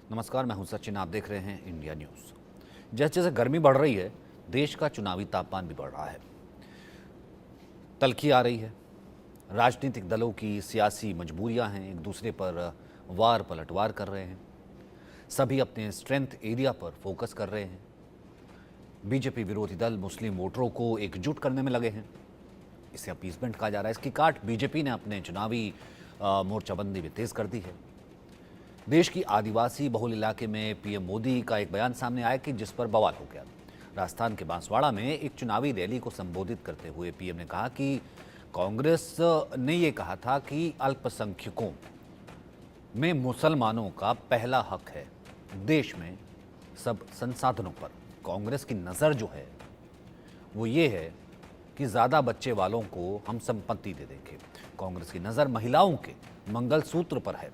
नमस्कार, मैं हूं सचिन। आप देख रहे हैं इंडिया न्यूज़। जैसे जैसे गर्मी बढ़ रही है, देश का चुनावी तापमान भी बढ़ रहा है। तल्खी आ रही है। राजनीतिक दलों की सियासी मजबूरियां हैं, एक दूसरे पर वार पलटवार कर रहे हैं। सभी अपने स्ट्रेंथ एरिया पर फोकस कर रहे हैं। बीजेपी विरोधी दल मुस्लिम वोटरों को एकजुट करने में लगे हैं। इसे अपीसमेंट कहा जा रहा है। इसकी काट बीजेपी ने अपने चुनावी मोर्चाबंदी में तेज कर दी है। देश की आदिवासी बहुल इलाके में पीएम मोदी का एक बयान सामने आया कि जिस पर बवाल हो गया। राजस्थान के बांसवाड़ा में एक चुनावी रैली को संबोधित करते हुए पीएम ने कहा कि कांग्रेस ने ये कहा था कि अल्पसंख्यकों में मुसलमानों का पहला हक है। देश में सब संसाधनों पर कांग्रेस की नज़र जो है वो ये है कि ज़्यादा बच्चे वालों को हम संपत्ति दे देंगे। कांग्रेस की नज़र महिलाओं के मंगलसूत्र पर है।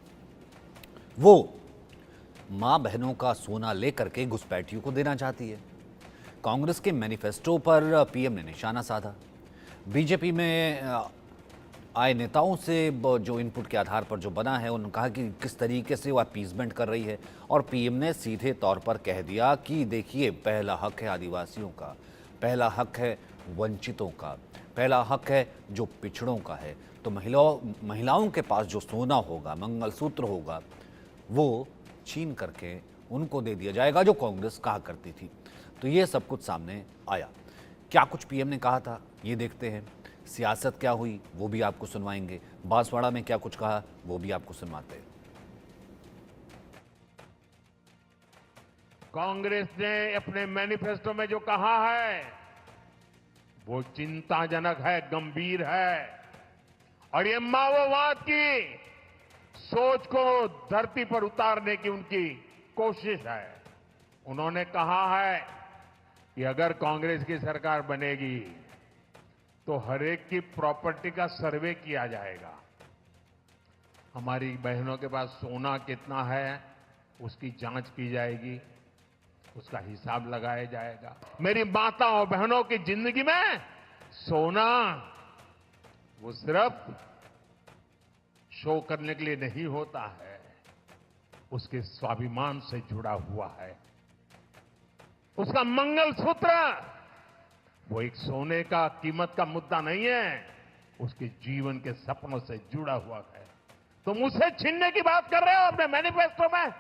वो मां बहनों का सोना लेकर के घुसपैठियों को देना चाहती है। कांग्रेस के मैनिफेस्टो पर पीएम ने निशाना साधा। बीजेपी में आए नेताओं से जो इनपुट के आधार पर जो बना है, उन्होंने कहा कि किस तरीके से वो अपीसमेंट कर रही है। और पीएम ने सीधे तौर पर कह दिया कि देखिए, पहला हक है आदिवासियों का, पहला हक है वंचितों का, पहला हक है जो पिछड़ों का है। तो महिलाओं के पास जो सोना होगा, मंगलसूत्र होगा, वो छीन करके उनको दे दिया जाएगा, जो कांग्रेस कहा करती थी। तो ये सब कुछ सामने आया। क्या कुछ पीएम ने कहा था, ये देखते हैं। सियासत क्या हुई, वो भी आपको सुनवाएंगे। बांसवाड़ा में क्या कुछ कहा, वो भी आपको सुनवाते हैं। कांग्रेस ने अपने मैनिफेस्टो में जो कहा है वो चिंताजनक है, गंभीर है। और ये माओवाद की सोच को धरती पर उतारने की उनकी कोशिश है। उन्होंने कहा है कि अगर कांग्रेस की सरकार बनेगी तो हर एक की प्रॉपर्टी का सर्वे किया जाएगा। हमारी बहनों के पास सोना कितना है उसकी जांच की जाएगी, उसका हिसाब लगाया जाएगा। मेरी माताओं बहनों की जिंदगी में सोना वो सिर्फ शो करने के लिए नहीं होता है, उसके स्वाभिमान से जुड़ा हुआ है। उसका मंगलसूत्र वो एक सोने का कीमत का मुद्दा नहीं है, उसके जीवन के सपनों से जुड़ा हुआ है। तुम उसे छीनने की बात कर रहे हो अपने मैनिफेस्टो में।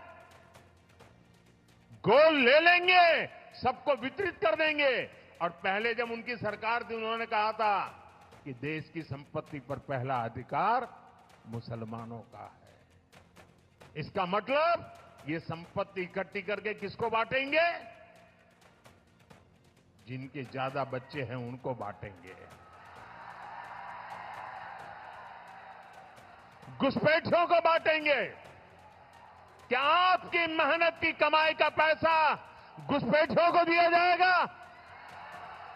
गोल्ड ले लेंगे, सबको वितरित कर देंगे। और पहले जब उनकी सरकार थी, उन्होंने कहा था कि देश की संपत्ति पर पहला अधिकार मुसलमानों का है। इसका मतलब ये संपत्ति इकट्ठी करके किसको बांटेंगे? जिनके ज्यादा बच्चे हैं उनको बांटेंगे। घुसपैठियों को बांटेंगे। क्या आपकी मेहनत की कमाई का पैसा घुसपैठियों को दिया जाएगा?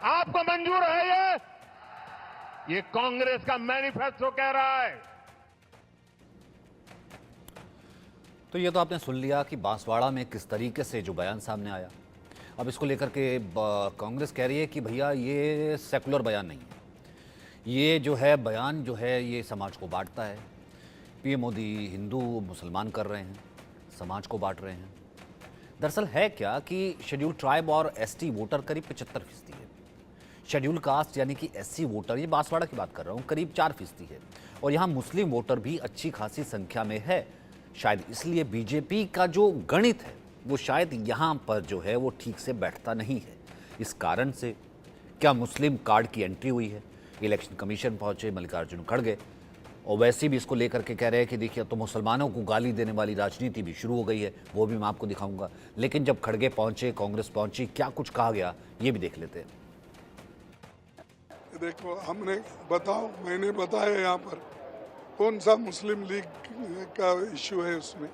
आपको मंजूर है? ये कांग्रेस का मैनिफेस्टो कह रहा है। तो ये तो आपने सुन लिया कि बांसवाड़ा में किस तरीके से जो बयान सामने आया। अब इसको लेकर के कांग्रेस कह रही है कि भैया ये सेकुलर बयान नहीं है, ये जो है बयान जो है ये समाज को बांटता है। पीएम मोदी हिंदू मुसलमान कर रहे हैं, समाज को बांट रहे हैं। दरअसल है क्या कि शेड्यूल ट्राइब और एसटी वोटर करीब 75% है। शेड्यूल कास्ट यानी कि एससी वोटर, ये बांसवाड़ा की बात कर रहा हूँ, करीब 4% है। और यहाँ मुस्लिम वोटर भी अच्छी खासी संख्या में है। शायद इसलिए बीजेपी का जो गणित है वो शायद यहाँ पर जो है वो ठीक से बैठता नहीं है। इस कारण से क्या मुस्लिम कार्ड की एंट्री हुई है। इलेक्शन कमीशन पहुंचे मल्लिकार्जुन खड़गे, और वैसे भी इसको लेकर के कह रहे हैं कि देखिए तो मुसलमानों को गाली देने वाली राजनीति भी शुरू हो गई है। वो भी मैं आपको दिखाऊंगा। लेकिन जब खड़गे पहुंचे, कांग्रेस पहुंची, क्या कुछ कहा गया ये भी देख लेते हैं। देखो, हमने बताओ, मैंने बताया यहाँ पर कौन सा मुस्लिम लीग का इश्यू है। उसमें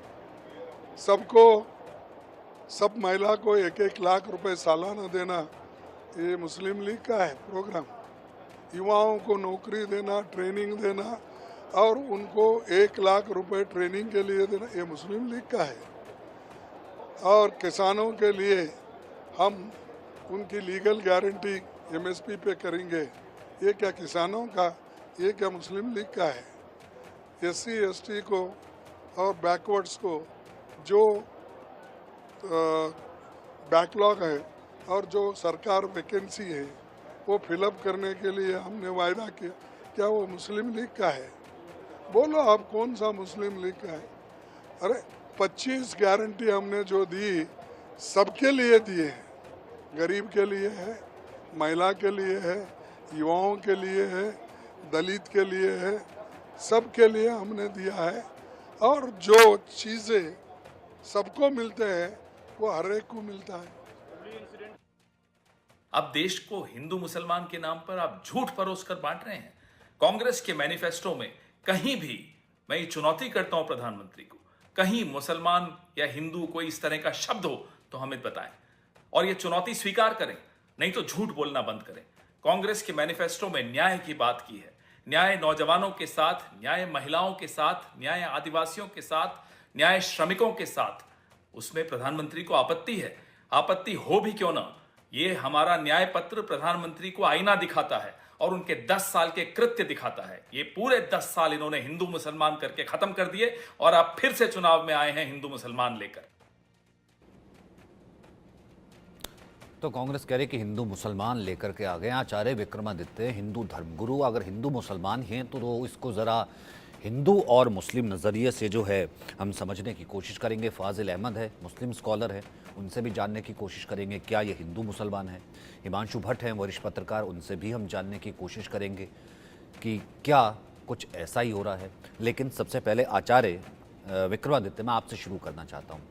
सबको, सब महिला को 1-1 लाख रुपए सालाना देना, ये मुस्लिम लीग का है प्रोग्राम। युवाओं को नौकरी देना, ट्रेनिंग देना और उनको 1 लाख रुपए ट्रेनिंग के लिए देना, ये मुस्लिम लीग का है। और किसानों के लिए हम उनकी लीगल गारंटी एमएसपी पे करेंगे, ये क्या किसानों का, ये क्या मुस्लिम लीग का है। एससी एसटी को और बैकवर्ड्स को जो बैकलॉग है और जो सरकार वैकेंसी है वो फिलअप करने के लिए हमने वायदा किया। क्या वो मुस्लिम लीग का है? बोलो आप कौन सा मुस्लिम लीग का है? अरे 25 गारंटी हमने जो दी सबके लिए दिए हैं, गरीब के लिए है, महिला के लिए है, युवाओं के लिए है, दलित के लिए है, सबके लिए हमने दिया है। और जो चीज़ें सबको मिलते हैं वो हर एक को मिलता है। अब देश को हिंदू मुसलमान के नाम पर आप झूठ परोस कर बांट रहे हैं। कांग्रेस के मैनिफेस्टो में कहीं भी, मैं ये चुनौती करता हूं प्रधानमंत्री को, कहीं मुसलमान या हिंदू कोई इस तरह का शब्द हो तो हमें बताएं और ये चुनौती स्वीकार करें, नहीं तो झूठ बोलना बंद करें। कांग्रेस के मैनिफेस्टो में न्याय की बात की है, न्याय नौजवानों के साथ, न्याय महिलाओं के साथ, न्याय आदिवासियों के साथ, न्याय श्रमिकों के साथ। उसमें प्रधानमंत्री को आपत्ति है, आपत्ति हो भी क्यों ना। ये हमारा न्याय पत्र प्रधानमंत्री को आईना दिखाता है और उनके 10 साल के कृत्य दिखाता है। ये पूरे 10 साल इन्होंने हिंदू मुसलमान करके खत्म कर दिए और अब फिर से चुनाव में आए हैं हिंदू मुसलमान लेकर। तो कांग्रेस कह रही कि हिंदू मुसलमान लेकर के आ गए। आचार्य विक्रमादित्य हिंदू धर्मगुरु अगर हिंदू मुसलमान हैं तो इसको ज़रा हिंदू और मुस्लिम नज़रिए से जो है हम समझने की कोशिश करेंगे। फाजिल अहमद है, मुस्लिम स्कॉलर है, उनसे भी जानने की कोशिश करेंगे क्या ये हिंदू मुसलमान है। हिमांशु भट्ट हैं, वरिष्ठ पत्रकार, उनसे भी हम जानने की कोशिश करेंगे कि क्या कुछ ऐसा ही हो रहा है। लेकिन सबसे पहले आचार्य विक्रमादित्य, मैं आपसे शुरू करना चाहता हूँ।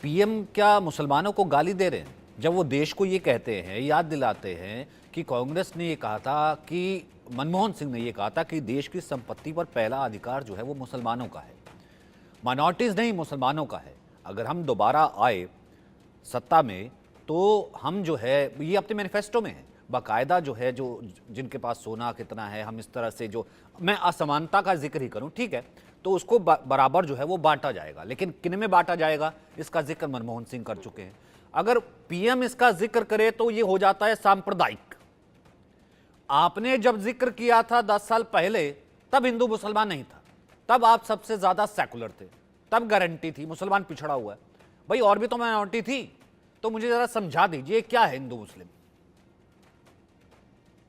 पीएम क्या मुसलमानों को गाली दे रहे हैं जब वो देश को ये कहते हैं, याद दिलाते हैं कि कांग्रेस ने ये कहा था, कि मनमोहन सिंह ने ये कहा था कि देश की संपत्ति पर पहला अधिकार जो है वो मुसलमानों का है, माइनॉरिटीज़ नहीं मुसलमानों का है। अगर हम दोबारा आए सत्ता में तो हम जो है, ये अपने मैनिफेस्टो में है बाकायदा, जो है जो जिनके पास सोना कितना है, हम इस तरह से जो, मैं असमानता का जिक्र ही करूं, ठीक है, तो उसको बराबर जो है वो बांटा जाएगा। लेकिन किन में बांटा जाएगा इसका जिक्र मनमोहन सिंह कर चुके हैं। अगर पीएम इसका जिक्र करे तो ये हो जाता है सांप्रदायिक। आपने जब जिक्र किया था 10 साल पहले, तब हिंदू मुसलमान नहीं था, तब आप सबसे ज्यादा सेकुलर थे, तब गारंटी थी मुसलमान पिछड़ा हुआ है। भाई और भी तो माइनॉरिटी थी, तो मुझे जरा समझा दीजिए क्या है हिंदू मुस्लिम।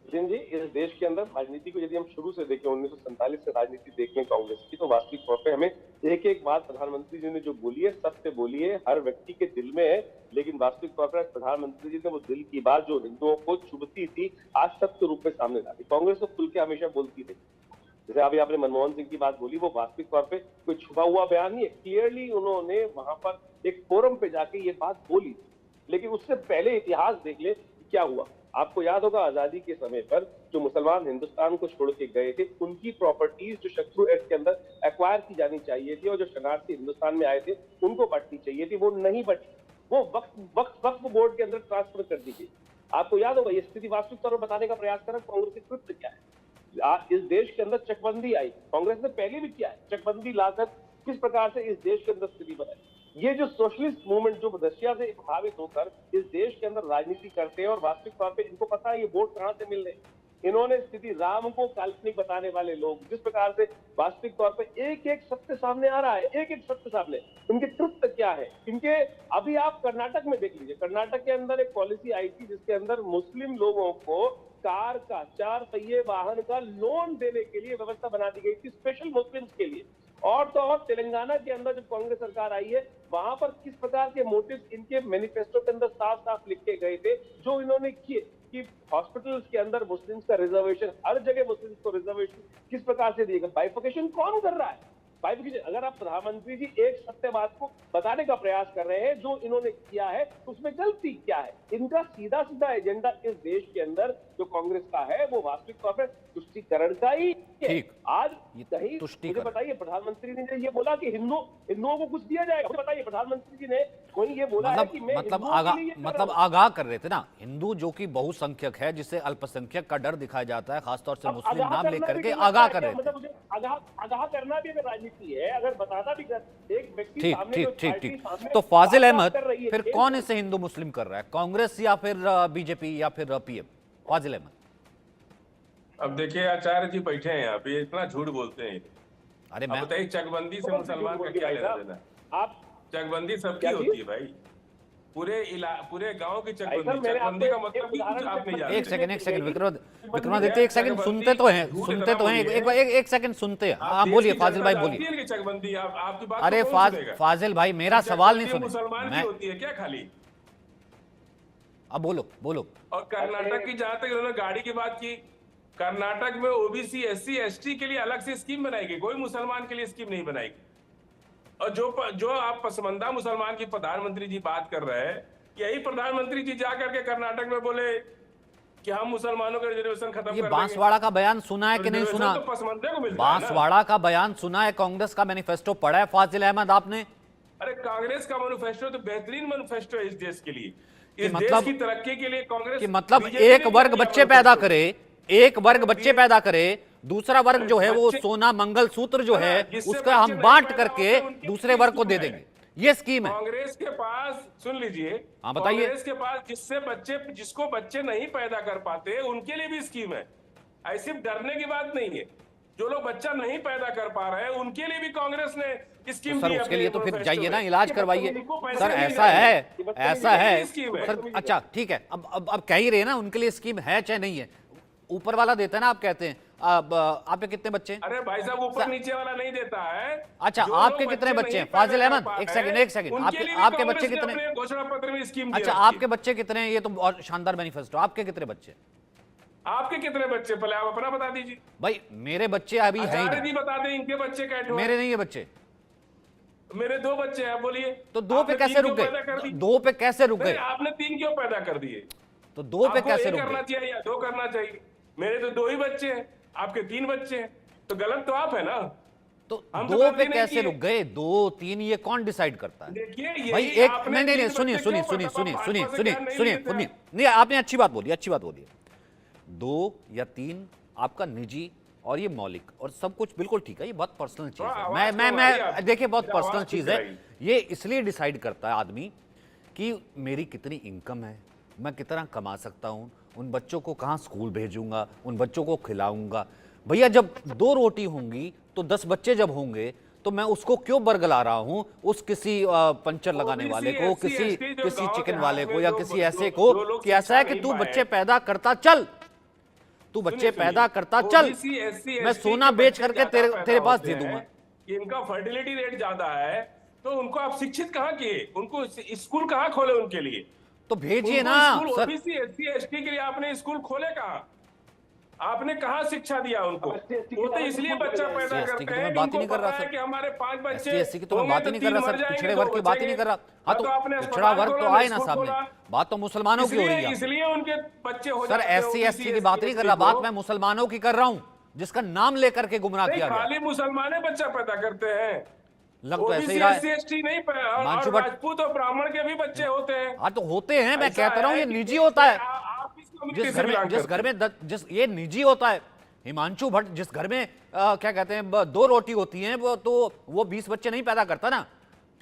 जी, इस देश के अंदर राजनीति को यदि हम शुरू से देखें, 1947 से राजनीति देखें कांग्रेस की, तो वास्तविक तौर पे हमें एक एक बात प्रधानमंत्री जी ने जो बोली है, सत्य बोली है, हर व्यक्ति के दिल में है। लेकिन वास्तविक तौर पर प्रधानमंत्री जी ने वो दिल की बात जो हिंदुओं को चुभती थी, आज सत्य रूप में सामने ला दी। कांग्रेस तो खुल के हमेशा बोलती रही। जैसे अभी आपने मनमोहन सिंह की बात बोली, वो वास्तविक तौर पे कोई छुपा हुआ बयान नहीं है, क्लियरली उन्होंने वहां पर एक फोरम पे जाके ये बात बोली। लेकिन उससे पहले इतिहास देख ले क्या हुआ। आपको याद होगा आजादी के समय पर जो मुसलमान हिंदुस्तान को छोड़ के गए थे, उनकी प्रॉपर्टीज जो शत्रु एक्ट के अंदर एक्वायर की जानी चाहिए थी और जो शरणार्थी हिंदुस्तान में आए थे उनको बांटनी चाहिए थी, वो नहीं बटी, वो वक्फ बोर्ड के अंदर ट्रांसफर कर दी गई। आपको याद होगा, ये स्थिति वास्तविक तौर पर बताने का प्रयास करें कांग्रेस के कृत्य क्या है। आज इस देश के अंदर चकबंदी आई, कांग्रेस ने पहले भी किया है, चकबंदी लाकर किस प्रकार से इस देश के अंदर स्थिति बनाई। ये जो सोशलिस्ट मूवमेंट जो रशिया से प्रभावित होकर इस देश के अंदर राजनीति करते हैं और वास्तविक तौर पे इनको पता है ये वोट कहां से मिल रहे हैं। इन्होंने स्थिति राम को काल्पनिक बताने वाले लोग, जिस प्रकार से वास्तविक तौर पे एक एक सत्य सामने आ रहा है, एक एक सत्य सामने, इनके कृत्य क्या है इनके। अभी आप कर्नाटक में देख लीजिए, कर्नाटक के अंदर एक पॉलिसी आई थी जिसके अंदर मुस्लिम लोगों को कार का, 4 पहिए वाहन का लोन देने के लिए व्यवस्था बना दी गई थी, स्पेशल मुस्लिम्स के लिए। और तो और तेलंगाना के अंदर जब कांग्रेस सरकार आई है, वहां पर किस प्रकार के मोटिव्स इनके मैनिफेस्टो के अंदर साफ साफ लिखे गए थे, जो इन्होंने किए कि हॉस्पिटल्स के अंदर मुस्लिम्स का रिजर्वेशन, हर जगह मुस्लिम्स को रिजर्वेशन किस प्रकार से दिएगा। बाइफिकेशन कौन कर रहा है? बाइफिकेशन, अगर आप प्रधानमंत्री जी एक सत्य बात को बताने का प्रयास कर रहे हैं जो इन्होंने किया है, उसमें गलती क्या है? इनका सीधा सीधा एजेंडा इस देश के अंदर जो कांग्रेस का है वो वास्तविक तौर पर तुष्टीकरण का ही है। आज कहीं मुझे बताइए, प्रधानमंत्री ने ये बोला कि हिंदुओं को कुछ दिया जाएगा, मुझे बताइए प्रधानमंत्री जी ने कोई ये बोला है कि मैं आगाह कर रहे थे ना, हिंदू जो कि बहुसंख्यक है, जिसे अल्पसंख्यक का डर दिखाया जाता है, खासतौर से मुस्लिम नाम लेकर के आगाह कर रहे थे। मतलब मुझे आगाह करना भी अगर राजनीति है, अगर बताना भी एक व्यक्ति ठीक। तो फाजिल अहमद, फिर कौन इसे हिंदू मुस्लिम कर रहा है, कांग्रेस या फिर बीजेपी या फिर पीएम? फाजिल अहमद, अब देखिए आचार्य जी बैठे हैं यहाँ पे, इतना झूठ बोलते हैं। अरे बताइए चकबंदी से मुसलमान का क्या लेना देना? चकबंदी सबकी क्या होती है भाई, पूरे गांव की भाई साहब, चकबंदी। मैंने चकबंदी का आपको मतलब एक भी कुछ उदाहरण आप नहीं से- जानते। एक सेकंड विक्रमादित्य, एक सेकंड सुनते तो हैं, एक सेकंड सुनते हैं। हाँ बोलिए फाजिल भाई बोलिए। चकबंदी आपकी बात अरे को कौन सुनेगा? फाजिल भाई मेरा सवाल नहीं चकबंदी सुने मुसलमान की मैं, होती है क्या खाली? अब बोलो बोलो। और कर्नाटक की जहां तक इन्होंने गाड़ी की बात की, कर्नाटक में ओबीसी एससी एसटी के लिए अलग से स्कीम बनाएगी, कोई मुसलमान के लिए स्कीम नहीं बनाएगी। और जो आप पसमंदा मुसलमान की प्रधानमंत्री जी बात कर रहे हैं, यही प्रधानमंत्री जी जाकर के कर्नाटक में बोले कि हम मुसलमानों का रिजर्वेशन खत्म ये कर बांसवाड़ा का बयान सुना है कि नहीं सुना? तो पसमंदे को मिलता है ना। बांसवाड़ा का बयान सुना है, कांग्रेस का मैनिफेस्टो पढ़ा है फाजिल अहमद आपने? अरे कांग्रेस का मैनिफेस्टो तो बेहतरीन मैनिफेस्टो है इस देश के लिए, इस मतलब- देश की तरक्की के लिए कांग्रेस कि मतलब बीजेपी एक ने वर्ग क्या बच्चे किया पैदा मैनिफेस्टो? करे, एक वर्ग बच्चे पैदा करे, दूसरा वर्ग जो है वो बच्चे- सोना मंगलसूत्र जो है जिससे उसका हम बच्चे बांट नहीं पैदा करके होते, उनके दूसरे लिए वर्ग को दे स्कीम है। देंगे, ये स्कीम है। कांग्रेस के पास, सुन लीजिए, हाँ, बताइए। कांग्रेस के पास जिसको बच्चे नहीं पैदा कर पाते उनके लिए भी स्कीम है। ऐसी सिर्फ डरने की बात नहीं है, जो लोग बच्चा नहीं पैदा कर पा रहे हैं उनके लिए भी कांग्रेस ने स्कीम तो सर दी उसके अपने लिए तो फिर मैनिफेस्टो जाइए में। ना, इलाज कि करवाइए उनको पैसे सर, मिल ऐसा जाएंगे। है ऐसा है स्कीम है। सर। अच्छा ठीक है, अब कह ही रहे हैं ना उनके लिए स्कीम है चाहे नहीं है, ऊपर वाला देता है ना, आप कहते हैं। अब आपके कितने बच्चे हैं? अरे भाई साहब, ऊपर नीचे वाला नहीं देता है। अच्छा, जो आपके लोग कितने बच्चे बच्चे हैं? नहीं फाजिल पैदा कर अहमद, पा एक रहे सेकंड, हैं, एक सेकंड, उनके लिए भी आपके कांग्रेस बच्चे ने कितने? अपने घोषणा पत्र में स्कीम दी अच्छा, रखी है। आपके बच्चे कितने हैं? ये तो और शानदार मैनिफेस्टो। आपके कितने बच्चे? आपके कितने बच्चे, पहले आप अपना बता दीजिए। भाई मेरे बच्चे अभी हैं ही आचार्य नहीं। जी बता दें इनके बच्चे कैसे मेरे नहीं है बच्चे। मेरे 2 बच्चे हैं, बोलिए। तो 2 पे आपने कैसे 3 रुक क्यों पैदा कर गए? दी? 2 पे कैसे रुक नहीं, गए? आपने 3 क्यों पैदा कर दिए? तो 2 पे आपको कैसे एक रुक करना गए? चाहिए या 2 करना चाहिए? मेरे तो 2 ही बच्चे हैं, आपके 3 बच्चे हैं, तो गलत तो आप है ना। तो हम तो 2 गलती पे नहीं कैसे किए। रुक गए? 2 3 ये कौन डिसाइड करता है? देखिए, यही भाई एक आपने नहीं, 3 सुनिए बच्चे सुनिए क्यों सुनिए पता सुनिए भाजपा सुनिए से सुनिए ज्ञान नहीं सुनिए लेते सुनिए हैं? नहीं, आपने अच्छी बात बोली, अच्छी बात बोली। 2 या 3 आपका निजी और ये मौलिक और सब कुछ बिल्कुल ठीक है, ये बहुत पर्सनल चीज थोड़ा है। आवाज कम आ रही है आपकी। देखिए बहुत मेरा आवाज पर्सनल ठीक चीज है रहेगी। ये, इसलिए डिसाइड करता है आदमी कि मेरी कितनी इनकम है, मैं कितना कमा सकता हूँ, उन बच्चों को कहाँ स्कूल भेजूंगा, उन बच्चों को खिलाऊंगा। भैया जब 2 रोटी होंगी तो 10 बच्चे जब होंगे तो मैं उसको क्यों बरगला रहा हूं, उस किसी पंचर लगाने वाले को, किसी चिकन वाले को या किसी ऐसे को कि ऐसा है कि तू बच्चे पैदा करता चल, तू बच्चे पैदा करता चल, मैं सोना बेच करके तेरे पास दे दूंगा। इनका फर्टिलिटी रेट ज्यादा है, तो उनको आप शिक्षित कहाँ किए? उनको स्कूल कहाँ खोले उनके लिए? तो भेजिए ना सर। ओबीसी एससी एसटी के लिए आपने स्कूल खोले कहाँ? आपने कहाँ शिक्षा दिया उनको? वो तो इसलिए बच्चा पैदा SC करते की तो हैं मैं कि बात ही उनको नहीं कर पता रहा है सर। कि हमारे 5 बच्चे SC की तो मैं होंगे बात ही नहीं कर रहा तीन सर, मर पिछड़े जाएंगे, वर्ग की दो बात ही नहीं कर रहा। हाँ तो आपने पिछड़ा अस्पताल वर्ग तो खोला, आए ना स्कूल सामने, खोला। बात तो मुसलमानों की हो रही है। इसलिए उनके बच्चे हो सर जाते हैं SC OBC, की बात नहीं कर रहा, ST बात को। मैं मुसलमानों की कर रहा हूं जिसका नाम लेकर के गुमराह नहीं, किया गया। खाली मुसलमान बच्चा पैदा करते हैं, लग तो ऐसे ही रहा है। SC नहीं और हिमांशु भट्ट- राजपूत और ब्राह्मण के भी बच्चे होते हैं। हाँ तो होते हैं, मैं ऐसा कहता रहा हूँ है ये कि निजी होता है। आप किस कम्युनिटी जिस से घर में belong जिस करते घर हैं? में जिस ये निजी होता है। हिमांशु भट्ट जिस घर में क्या कहते हैं 2 रोटी होती हैं वो तो वो 20 बच्चे नहीं पैदा करता ना।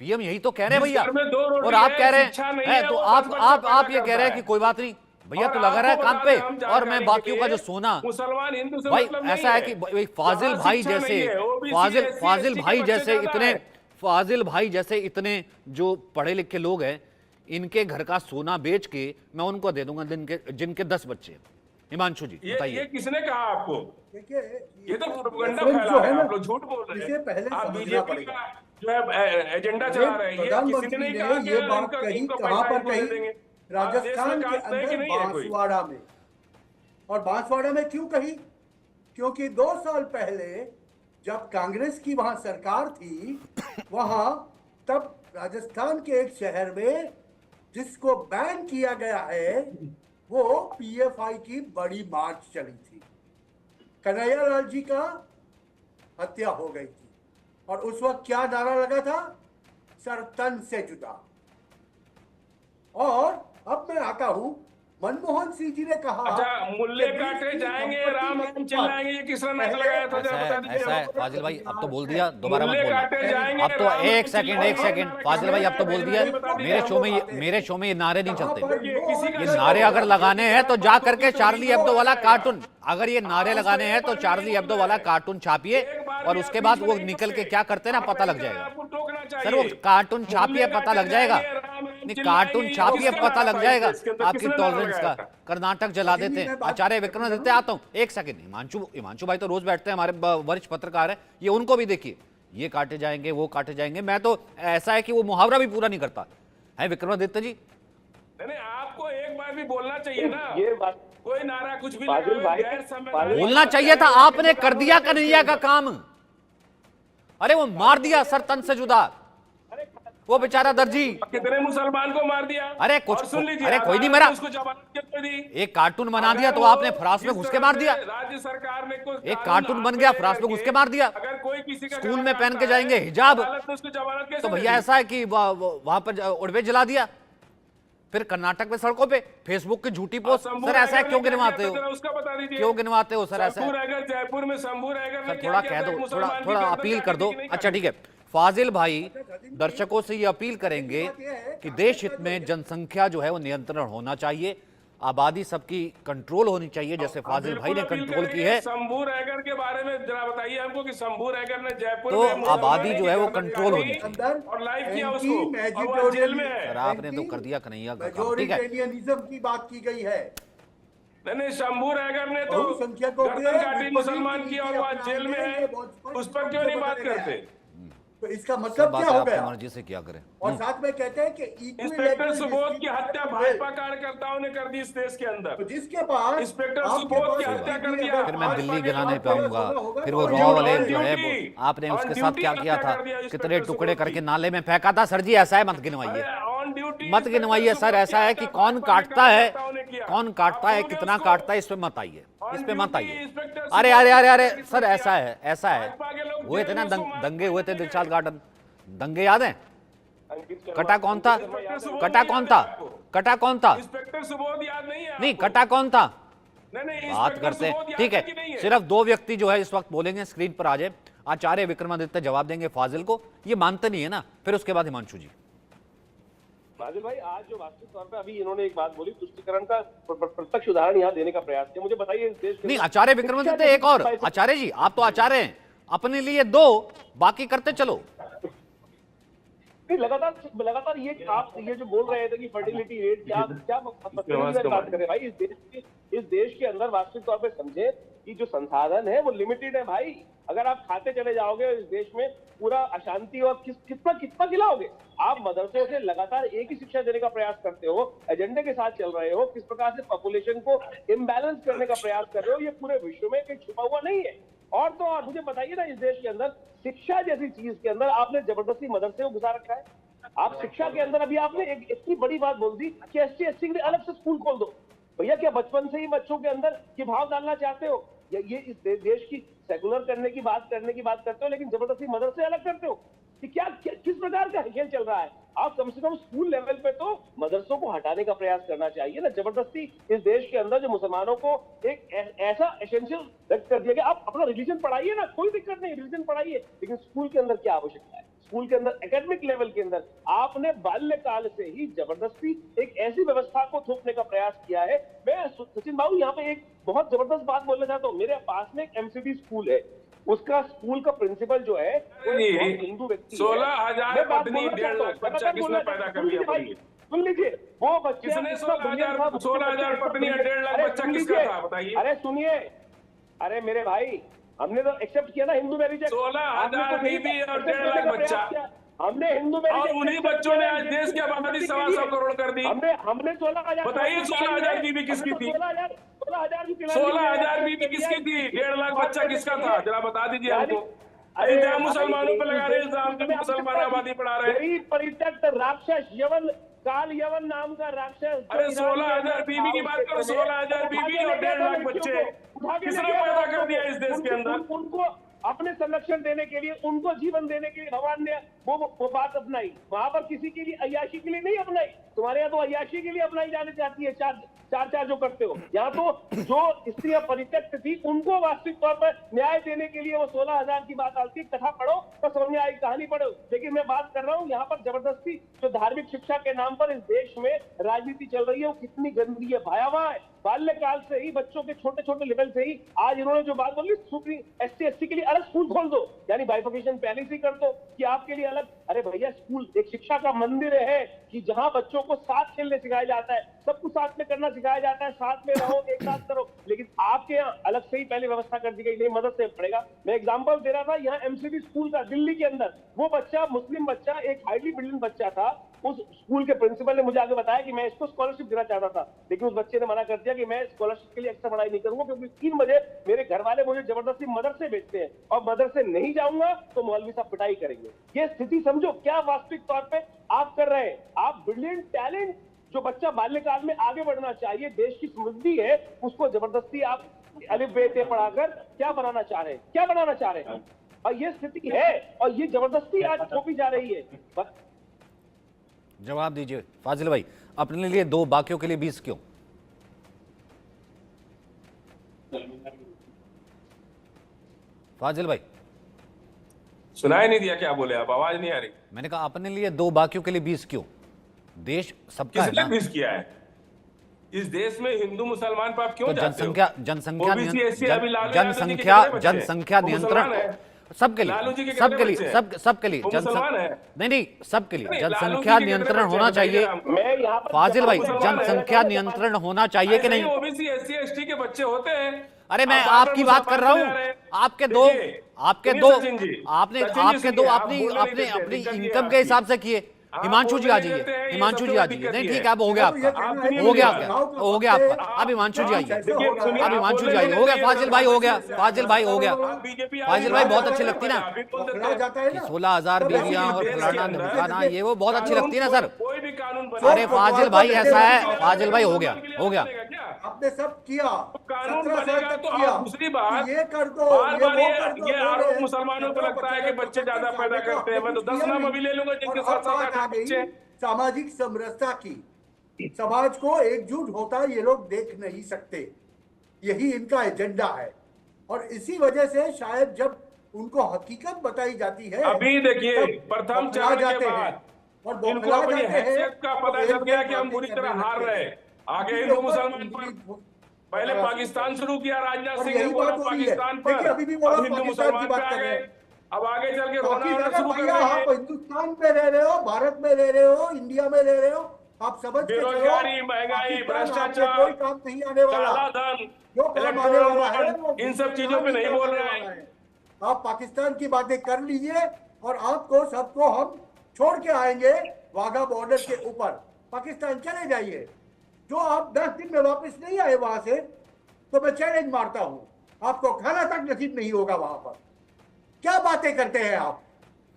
पीएम यही तो कह रहे हैं जिस भैया, घर में 2 रोटी और आप है, कह रहे शिक्षा नहीं हैं है, तो वो आप 10 बच्चा आप पैदा ये कह रहे करता हैं कि है। कोई बात नहीं भैया, और तो लगा रहा है आपको काम बता पे दें, हम और मैं जानकारी बाकियों के का जो लिए सोना मुसलमान हिंदू से भाई मतलब नहीं ऐसा है कि भाई फाजिल वहाँ भाई शिक्षा जैसे नहीं है, OBC, फाजिल SC, फाजिल ST भाई के बच्चे जैसे ज्यादा इतने हैं। फाजिल भाई जैसे इतने जो पढ़े लिखे लोग हैं, इनके घर का सोना बेच के मैं उनको दे दूंगा जिनके 10 बच्चे हैं। हिमांशु जी ये बताइए। किसने कहा आपको? देखिए ये तो प्रोपेगेंडा reference फैला जो है, है ना, आप लोग झूठ बोल रहे इसे हैं। पहले आप समझना बीजेपी पड़ेगा। का जो है एजेंडा चला रहे हैं, ये किसी ने प्रधानमंत्री नहीं ने कहा कि ये बात इनका कही इनको कहाँ पैसा पर इनको दे कही? देंगे। राजस्थान के कास्ट है कि अंदर नहीं है कोई? बांसवाड़ा में। और बांसवाड़ा में क्यों कही? क्योंकि 2 साल पहले जब कांग्रेस की वहां सरकार थी, वहां तब राजस्थान के एक शहर में जिसको बैन किया गया है, वो पीएफआई की बड़ी मार्च चली थी। कन्हैया लाल जी का हत्या हो गई थी और उस वक्त क्या नारा लगा था? सर तन से जुदा। और अब मैं आता हूं, मनमोहन सिंह जी ने कहा, अच्छा, मुल्ले कि काटे देश की जाएंगे, संपत्ति राम के राम ऊपर चिल्लाएंगे, ये किसने नारा लगाया था? जरा बता दीजिए। ऐसा है फाजिल भाई, अब तो बोल दिया, दोबारा मत मुल्ले बोलना। काटे जाएंगे, अब तो राम एक राम सेकंड चिल्लाएंगे, फाजिल भाई अब तो बोल दिया। मेरे शो में ये नारे नहीं कहाँ चलते। पर लोग- ये नारे अगर लगाने हैं तो जा करके चार्ली एब्दो वाला कार्टून, अगर ये नारे लगाने हैं तो चार्ली एब्दो वाला कार्टून छापिए और उसके बाद वो निकल के क्या करते हैं ना पता लग जाएगा। आपको टोकना चाहिए। सर वो कार्टून छापिए, मूल्य पता लग काटे जाएगा। जाएंगे, राम राम नहीं, चिल्लाएंगे, कार्टून ये छापिए, किसका पता नारा लग था जाएगा इसके अंदर? आपकी किसने नारा टॉलरेंस लगाया का। था? कर्नाटक जला नहीं, देते हैं। मैं बात आचार्य विक्रमादित्य, आता हूँ एक सेकंड। हिमांशु भाई तो रोज बैठते हैं, हमारे वरिष्ठ पत्रकार है, ये उनको भी देखिए, ये काटे जाएंगे, वो काटे जाएंगे। मैं तो ऐसा है कि वो मुहावरा भी पूरा नहीं करता है विक्रमादित्य जी। नहीं, आपको एक बार भी बोलना चाहिए ना। ये बात कोई नारा कुछ भी फाजिल लगाए, भाई, गैर संवैधानिक फाजिल- बोलना चाहिए था, आपने कर दिया कन्हैया का काम। अरे वो मार दिया सर तन से जुदा, वो बेचारा दर्जी। कितने मुसलमान को मार दिया? अरे कुछ- और सुन लीजिए, अरे कोई नहीं अदालत मरा। ने उसको जमानत क्यों दी? एक कार्टून बना दिया तो अगर आपने वो फ्रांस में जिस घुस के तरह मार से दिया। राज्य सरकार ने कोई एक कानून कार्टून बन हाथ गया, में फ्रांस में घुस लेके के मार दिया। अगर कोई किसी का स्कूल गला में पहन के काटता जाएंगे है, हिजाब। अदालत ने उसको जमानत कैसे तो दे भैया दी? ऐसा है कि वहां पर उड़वे जला दिया, फिर कर्नाटक में सड़कों पे फेसबुक की झूठी पोस्ट। शंभू सर ऐसा है रैगर क्यों ने क्या गिनवाते किया हो, था, जरा उसका बता दीजिए। क्यों गिनवाते हो सर ऐसा शंभू है? रैगर, जयपुर में शंभू रैगर ने सर क्या थोड़ा किया कह था? दो, एक मुसलमान की थोड़ा गर्दन अपील काटी कर दो। थी कि नहीं अच्छा काटी? ठीक है, फाजिल भाई दर्शकों से ये अपील करेंगे कि देश हित में जनसंख्या जो है वो नियंत्रण होना चाहिए, आबादी सबकी कंट्रोल होनी चाहिए, जैसे फाजिल भाई ने बिल्कुल अपील कंट्रोल की करेंगे। है। शंभू रैगर के बारे में जरा बताइए हमको कि शंभू रैगर ने जयपुर तो में मुसलमान आबादी जो है वो की गर्दन कंट्रोल काटी होनी चाहिए। अंदर और लाइव किया एंटी उसको, और वो जेल में है। सर आपने तो कर दिया कन्हैया का काम, ठीक है। मेजोरिटेरियनिज्म की बात की गई है। नहीं, शंभू रैगर ने तो बहुसंख्यकों के गर्दन काटी विपरीत मुसलमान की और वो आज नीति जेल में अपनाएंगे, है। ये बहुत स्पष्ट उस पर रूप क्यों से नहीं बात बताया गया करते? है। तो इसका सब मतलब बात क्या है, हो आपकी गया? मर्जी से क्या करें। और साथ में कहते हैं कि इंस्पेक्टर सुबोध की हत्या भाजपा कार्यकर्ताओं ने कर दी इस देश के तो अंदर। जिसके पास इंस्पेक्टर आपके सुबोध पास की हत्या कर दिया। फिर मैं दिल्ली गिराने पे आपके पास आऊंगा, होगा, होगा फिर तो वो on रॉ वाले duty, जो है on duty, आपने on उसके duty साथ क्या किया हत्या था, कर दिया कितने इंस्पेक्टर टुकड़े सुबोध करके की। नाले में फेंका था। सर जी ऐसा है, मत गिनवाइए, ऑन ड्यूटी मत गिनवाइए सर। ऐसा है कि कौन काटता है, कौन काटता है, कितना काटता है, इस पे मत आइए, इस पे मत आइए। अरे अरे अरे अरे सर ऐसा है, ऐसा है। हुए थे ना दंगे हुए थे दिलशाद गार्डन, दंगे याद है? कटा कौन था, कटा कौन था, कटा कौन था? इंस्पेक्टर सुबोध याद नहीं है? नहीं कटा कौन था, नहीं, बात करते हैं। ठीक है, सिर्फ दो व्यक्ति जो है इस वक्त बोलेंगे, स्क्रीन पर आ जाए। आचार्य विक्रमादित्य जवाब देंगे फाजिल को, ये मानते नहीं है ना, फिर उसके बाद हिमांशु जी। फाजिल भाई, आज जो वास्तविक तौर पे अभी इन्होंने एक बात बोली, तुष्टिकरण का प्रत्यक्ष उदाहरण यहाँ देने का प्रयास किया। मुझे बताइए इस देश के नहीं आचार्य विक्रमादित्य एक और, आचार्य जी आप तो आचार्य हैं, अपने लिए दो, बाकी करते चलो। नहीं, लगातार ये आप ये जो बोल रहे थे कि फर्टिलिटी रेट क्या क्या बात करें भाई। इस देश के अंदर वास्तविक तौर पे समझे कि जो संसाधन है वो लिमिटेड है भाई। अगर आप खाते चले जाओगे इस देश में पूरा अशांति और कितना खिलाओगे आप। मदरसों से लगातार एक ही शिक्षा देने का प्रयास करते हो, एजेंडे के साथ चल रहे हो, किस प्रकार से पॉपुलेशन को इम्बैलेंस करने का प्रयास कर रहे हो, ये पूरे विश्व में कहीं छुपा हुआ नहीं है। और तो और मुझे बताइए ना, इस देश के अंदर शिक्षा जैसी चीज के अंदर आपने जबरदस्ती मदरसे को घुसा रखा है। आप शिक्षा के अंदर अभी आपने एक इतनी बड़ी बात बोल दी कि SC SC के लिए अलग से स्कूल खोल दो। भैया क्या बचपन से ही बच्चों के अंदर ये भाव डालना चाहते हो? ये इस देश की सेकुलर करने की बात करते हो, लेकिन जबरदस्ती मदरसे अलग करते हो कि क्या किस प्रकार का खेल चल रहा है? आप कम से कम स्कूल लेवल पे तो मदरसों को हटाने का प्रयास करना चाहिए ना। जबरदस्ती इस देश के अंदर जो मुसलमानों को एक ऐसा एसेंशियल व्यक्त कर दिया गया। आप अपना रिलीजन पढ़ाइए ना, कोई दिक्कत नहीं, रिलीजन पढ़ाइए, लेकिन स्कूल के अंदर क्या आवश्यकता है? स्कूल के अंदर एकेडमिक लेवल के अंदर आपने बाल्यकाल से ही जबरदस्ती एक ऐसी व्यवस्था को थोपने का प्रयास किया है। मैं सचिन बाबू यहाँ पे एक बहुत जबरदस्त बात बोलना चाहता हूँ। मेरे पास में एक MCD स्कूल है, उसका स्कूल का प्रिंसिपल जो है वो एक हिंदू व्यक्ति है। 16,000 पत्नी 1.5 लाख बच्चा किसने पैदा कर दिया? सुन लीजिए, वो बच्चे किसने 16,000 पत्नी 1.5 लाख बच्चा किसका था बताइए? अरे सुनिए, अरे मेरे भाई हमने तो एक्सेप्ट किया ना हिंदू मैरिज। 16,000 बीवी और 1.5 लाख बच्चा, हमने हिंदू मैरिज, और उन्हीं बच्चों ने आज देश की आबादी 125 करोड़ कर दी। हमने 16,000 बताइए 16,000 बीवी किसकी थी? 16,000 बीवी किसकी थी? 1.5 लाख बच्चा किसका था? जरा बता दीजिए हमको। इल्जाम मुसलमानों पे लगा रहे, इल्जाम जो मुसलमान आबादी बढ़ा रहे। परित्यक्त राक्षस यवन, काल यवन नाम का राक्षस। अरे 16,000 बीवी की बात करो, 16,000 बीवी और 1.5 लाख बच्चे किसने पैदा कर दिया इस देश के अंदर? उनको अपने संरक्षण देने के लिए, उनको जीवन देने के लिए भगवान ने वो बात अपनाई। वहां पर किसी के लिए अय्याशी के लिए नहीं अपनाई। तुम्हारे यहाँ तो अय्याशी के लिए अपनाई जानी चाहती है, चार जो करते हो। यहाँ तो जो स्त्रियां परित्यक्त थी उनको वास्तविक तौर पर न्याय देने के लिए वो 16,000 की बात आती है। कथा पढ़ो तो समझ में आई, कहानी पढ़ो। लेकिन मैं बात कर रहा हूँ यहाँ पर जबरदस्ती जो धार्मिक शिक्षा के नाम पर इस देश में राजनीति चल रही है वो कितनी गंदी है, भयावह है। बाल्यकाल से ही, बच्चों के छोटे छोटे लेवल से ही आज इन्होंने जो बात बोली, SC ST के लिए अलग स्कूल खोल दो, यानी बाइफिकेशन पहले से ही कर दो कि आपके लिए अलग। अरे भैया, स्कूल एक शिक्षा का मंदिर है कि जहां बच्चों को साथ खेलने सिखाया जाता है, सब कुछ साथ में करना सिखाया जाता है, साथ में रहो, एक साथ करो। लेकिन आपके यहाँ अलग से ही पहले व्यवस्था कर दी गई, नहीं मदद से पड़ेगा। मैं एग्जांपल दे रहा था, यहाँ MCD स्कूल का दिल्ली के अंदर, वो बच्चा मुस्लिम बच्चा, एक हाईली ब्रिलियंट बच्चा था, उस स्कूल के प्रिंसिपल ने मुझे आगे बताया कि मैं इसको स्कॉलरशिप देना चाहता था, लेकिन उस बच्चे ने मना कर दिया कि मैं स्कॉलरशिप के लिए एक्स्ट्रा पढ़ाई नहीं करूंगा, क्योंकि 3 बजे मेरे घर वाले मुझे जबरदस्ती मदरसे भेजते हैं और मदरसे नहीं जाऊंगा तो मौलवी साहब पिटाई करेंगे। ये स्थिति समझो क्या वास्तविक तौर पे आप कर रहे हैं। आप ब्रिलियंट टैलेंट, जो बच्चा बाल्यकाल में आगे बढ़ना चाहिए, देश की समृद्धि है, उसको जबरदस्ती आप अलिफ बे ते पढ़ाकर क्या बनाना चाह रहे हैं, क्या बनाना चाह रहे हैं। और ये स्थिति है और ये जबरदस्ती आज थोपी जा रही है। जवाब दीजिए फाजिल भाई, अपने लिए 2 बाकियों के लिए 20 क्यों? फाजिल भाई, सुनाई नहीं दिया क्या बोले आप, आवाज नहीं आ रही। मैंने कहा अपने लिए 2 बाकियों के लिए 20 क्यों? देश सबका है किसने ना। मिस किया है इस देश में? हिंदू मुसलमान पर आप क्यों तो जाते हो? जनसंख्या OBC, SC, अभी लालू यादव जी के जनसंख्या कितने बच्चे हैं? जनसंख्या वो नियंत्रण मुसलमान है? सबके लालू जी लिए, के सबके कितने लिए, बच्चे हैं? सबके लिए वो मुसलमान है? नहीं सबके लिए नहीं, लालू जी जनसंख्या के कितने नियंत्रण बच्चे होना हैं? चाहिए। मैं यहाँ पर फाजिल भाई, मुसलमान है? जनसंख्या नियंत्रण होना चाहिए कि नहीं? OBC, SC, ST के बच्चे होते हैं। अरे मैं आप बार-बार आपकी बात कर रहा मुसलमान पे जा रहे हूँ। हैं। आपके दो देखिए, आपके सुनिए दो सचिन जी, आपने सचिन जी आपके सुनिए, दो आप अपनी बोलने नहीं अपने देते, अपनी दिक्कत ये इनकम है के हिसाब से किए। आप हिमांशु जी बोलने आ नहीं जाइए, देते हैं, ये हिमांशु जी सबसे आ बड़ी जाइए। दिक्कत नहीं ये ठीक है। है, अब हो गया आप आपका, नहीं हो गया बोलिएगा। आपका, हो गया आपका। अब हिमांशु जी आइए, देखिए, सुनिए, अब आप हिमांशु जी बोलने आइए। नहीं हो गया देते, फाजिल भाई, हो गया फाजिल भाई, हो गया आप बीजेपी फाजिल भाई, बहुत अच्छी लगती ना जाता है ना 16,000 बीवियां और देश के फलाना अंदर ढमकाना, ये वो बहुत अच्छी लगती है ना सर। कोई भी कानून बना। अरे फाजिल भाई ऐसा है, फाजिल भाई हो गया, हो गया। आपने सब किया, कानून 17 साल बनेगा तक तो किया। आप दूसरी बात, ये कर दो, बार-बार वो कर दो, ये बोल आरोप रहे हैं। मुसलमानों को लगता है कि बच्चे ज्यादा पैदा करते हैं। मैं तो 10 नाम अभी ले लूंगा जिनके और साथ अब बात आ साथ गई बच्चे हैं। सामाजिक समरसता की। समाज को एकजुट होता ये लोग देख नहीं सकते, यही इनका एजेंडा है। और इसी वजह से शायद जब उनको हकीकत बताई जाती है, अभी देखिए, तब प्रथम बौखला चरण के जाते हैं। बाद और इनको बौखला अपनी जाते हैं, हैसियत का तो पता एक चल गया एक कि हम बातें बुरी करने तरह हार लगते रहे हैं। हैं। आगे इसके हिंदू ऊपर मुसलमान पर उंगली पहले और पाकिस्तान शुरू किया, राजनाथ और सिंह ने यही बोला बात हो रही है। पाकिस्तान पर, देखिए, अभी भी बोला अब हिंदू पाकिस्तान की मुसलमान बात पे आ कर रहे गए। हैं। अब आगे चल के बाकी होना अगर शुरू कर भैया आप देंगे। हिंदुस्तान में रह रहे हो, भारत में रह रहे हो, इंडिया में रह रहे हो, आप समझ के चलो, बेरोजगारी, महंगाई, पाकिस्तान आपसे भ्रष्टाचार, कोई काम नहीं आने वाला। काला धन, जो काम आने वाला है इलेक्ट्रल वो इन सब चीजों पे नहीं बोल रहे हैं। आप पाकिस्तान की बातें कर लीजिए और आपको सबको हम छोड़ के आएंगे वाघा बॉर्डर के ऊपर। पाकिस्तान चले जाइए, जो आप 10 दिन में वापस नहीं आए वहां से, तो मैं चैलेंज मारता हूं, आपको खाना तक नसीब नहीं होगा वहां पर। क्या बातें करते हैं आप?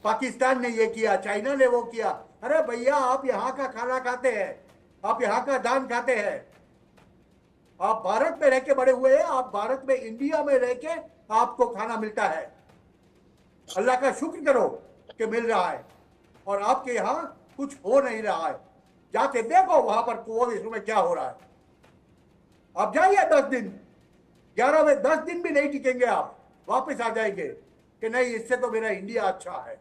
पाकिस्तान ने ये किया, चाइना ने वो किया। अरे भैया, आप यहाँ का खाना खाते हैं, आप यहाँ का दान खाते हैं। आप भारत में रह के बड़े हुए हैं, आप भारत में, इंडिया में रह के आपको खाना मिलता है। अल्लाह का शुक्र करो कि मिल रहा है, और आपके यहाँ कुछ हो नहीं रहा है। जाके देखो वहां पर कुओं में क्या हो रहा है। आप जाइए 10 दिन, 11 में 10 दिन भी नहीं टिकेंगे, आप वापस आ जाएंगे कि नहीं, इससे तो मेरा इंडिया अच्छा है।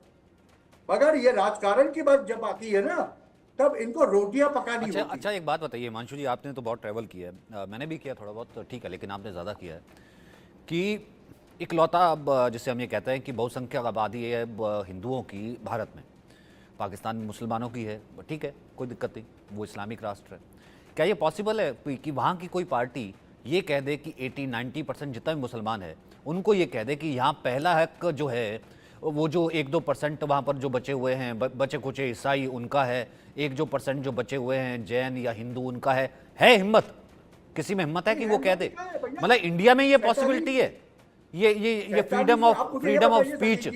मगर ये राजकारण की बात जब आती है ना, तब इनको रोटियां पकानी होती। अच्छा एक बात बताइए हिमांशु जी, आपने तो बहुत ट्रैवल किया है, मैंने भी किया थोड़ा बहुत, तो ठीक है, लेकिन आपने ज़्यादा किया है कि इकलौता, अब जिसे हम ये कहते हैं कि बहुसंख्यक आबादी है हिंदुओं की भारत में, पाकिस्तान में मुसलमानों की है, ठीक है, कोई दिक्कत नहीं, वो इस्लामिक राष्ट्र है। क्या ये पॉसिबल है कि वहाँ की कोई पार्टी ये कह दे कि 80-90% जितना भी मुसलमान है उनको ये कह दे कि यहाँ पहला हक जो है वो जो 1-2% वहाँ पर जो बचे हुए हैं, बचे कुचे ईसाई, उनका है, 1-2% जो बचे हुए हैं जैन या हिंदू, उनका है हिम्मत? किसी में हिम्मत है कि वो कह दे? मतलब इंडिया में ये पॉसिबिलिटी है, ये फ्रीडम ऑफ स्पीच।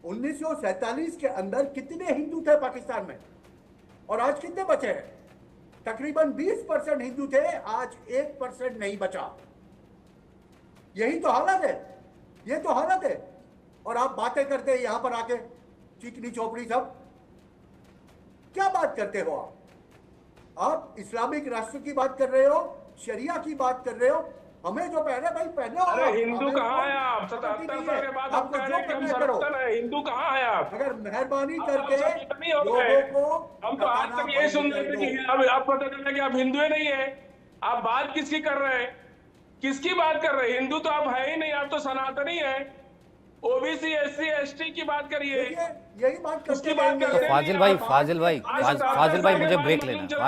1947 के अंदर कितने हिंदू थे पाकिस्तान में, और आज कितने बचे हैं? तकरीबन 20% हिंदू थे, आज 1% नहीं बचा। यही तो हालत है, ये तो हालत है। और आप बातें करते हैं यहाँ पर आके, चिकनी चौपड़ी सब क्या बात करते हो आप इस्लामिक राष्ट्र की बात कर रहे हो, शरिया की बात कर रहे हो। हमें जो पहने भाई पहने हो। अरे हिंदू कहाँ है आप? 77 साल के बाद आप कह रहे हैं कि हम सनातन है, हिंदू कहाँ है आप? अगर मेहरबानी करके नहीं हो गए, लोगों को हम तो आज तक ये सुन रहे थे कि अब आप पता चला कि आप हिंदू नहीं है। आप बात किसकी कर रहे हैं? किसकी बात कर रहे हैं? हिंदू तो आप है ही नहीं, आप तो सनातनी है। ओबीसी एससी एसटी की बात करिए, देखिए, यही बात किसकी करते बात रहेंगे। करते हैं? फाजिल भाई मुझे ब्रेक लेना है।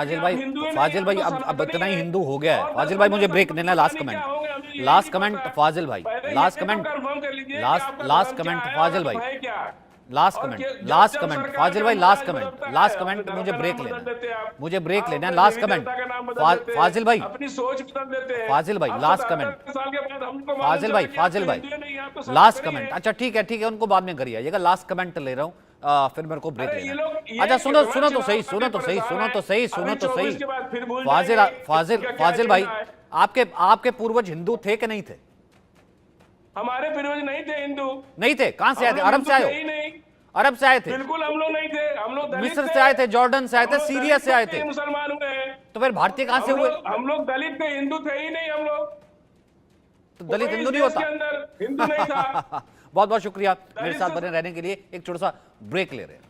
फाजिल भाई अब इतना ही हिंदू हो गया है। फाजिल भाई मुझे ब्रेक लेना है। लास्ट कमेंट फाजिल भाई, लास्ट कमेंट फाजिल भाई, लास्ट कमेंट फाजिल भाई, लास्ट कमेंट मुझे ब्रेक लेना है। मुझे ब्रेक लेना है। लास्ट कमेंट फाजिल भाई, अपनी सोच बदल देते हैं। फाजिल भाई, अब लास्ट 70 कमेंट साल के बाद हमको मालूम फाजिल चला भाई, कि आप फाजिल भाई, हिंदू नहीं, आप तो लास्ट सनातनी कमेंट। हैं। अच्छा ठीक है, उनको बाद में करिए आइएगा। लास्ट कमेंट ले रहा हूँ, फिर मेरे को ब्रेक अरे ये लेना है। लोग ये अच्छा सुनो चुनाव सुनो तो चुनाव सही, में सुनो तो सही, परेशान सुनो तो सही, है। सुनो अभी तो सही। 24 के बाद फिर भूल फाजिल जाएंगे फाजिल इनका क्या फाजिल भाई, एजेंडा है। आपके पूर्वज हिंदू थे कि नहीं थे? हमारे पूर्वज नहीं थे हिंदू। नहीं थे। कहां से आए थे? हम अरब हिंदू से आए थे हो? ही नहीं। अरब से आए थे? बिल्कुल हम लोग नहीं थे, हम लोग दलित मिस्र थे। से आए थे, जॉर्डन से आए थे, हम लोग सीरिया दलित से आए थे, थे। मुसलमान हुए हैं। तो फिर भारतीय कहां से हुए? हम लोग दलित थे, हिंदू थे ही नहीं हम लोग। तो दलित कोई हिंदू इस नहीं देश होता? के अंदर हिंदू नहीं था। बहुत बहुत शुक्रिया मेरे दलित साथ से- बने रहने के लिए। एक छोटा सा ब्रेक ले रहे हैं।